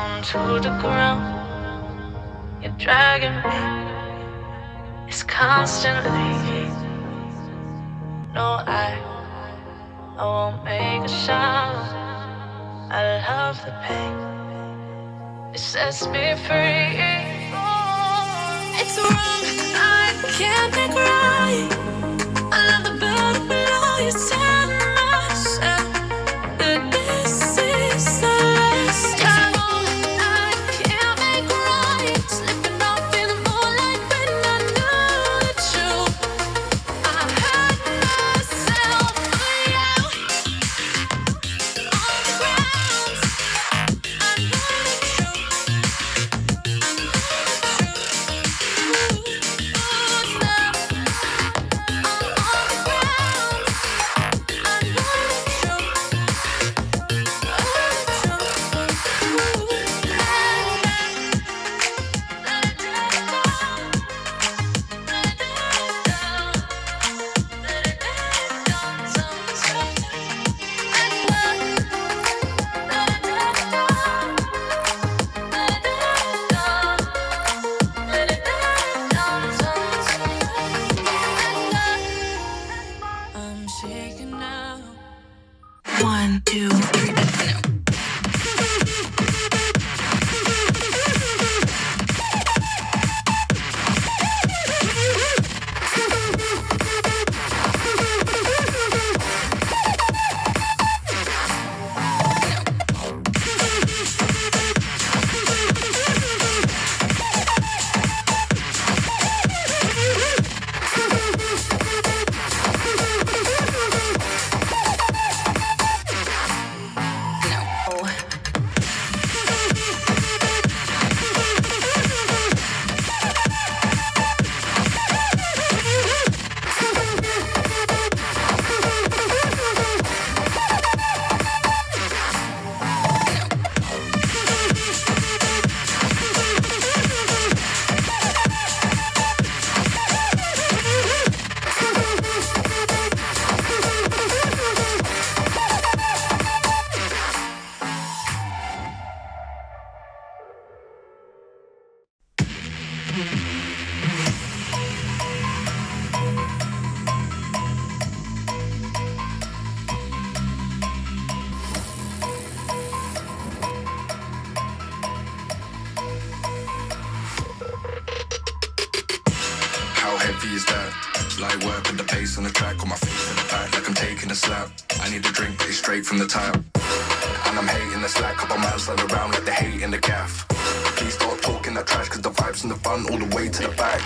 down to the ground. You're dragging me. It's constantly. No, I won't make a sound. I love the pain. It sets me free. It's wrong. I can't make right. I love the bird below you. Tell myself that this is the last time. I can't make right. Slipping off in the moonlight when I knew the truth. I hurt myself for you. On the ground, I know the truth. I know the truth. Ooh, now I'm on the ground. I know the truth. I'm shaking now. 1, 2, 3. How heavy is that? Light work with the bass on the track, on my face in the back like I'm taking a slap. I need a drink, but it's straight from the tap. And I'm hating the slack, couple miles slide around like the hate in the gaff. Please start talking that trash, cause the vibes in the front all the way to the back.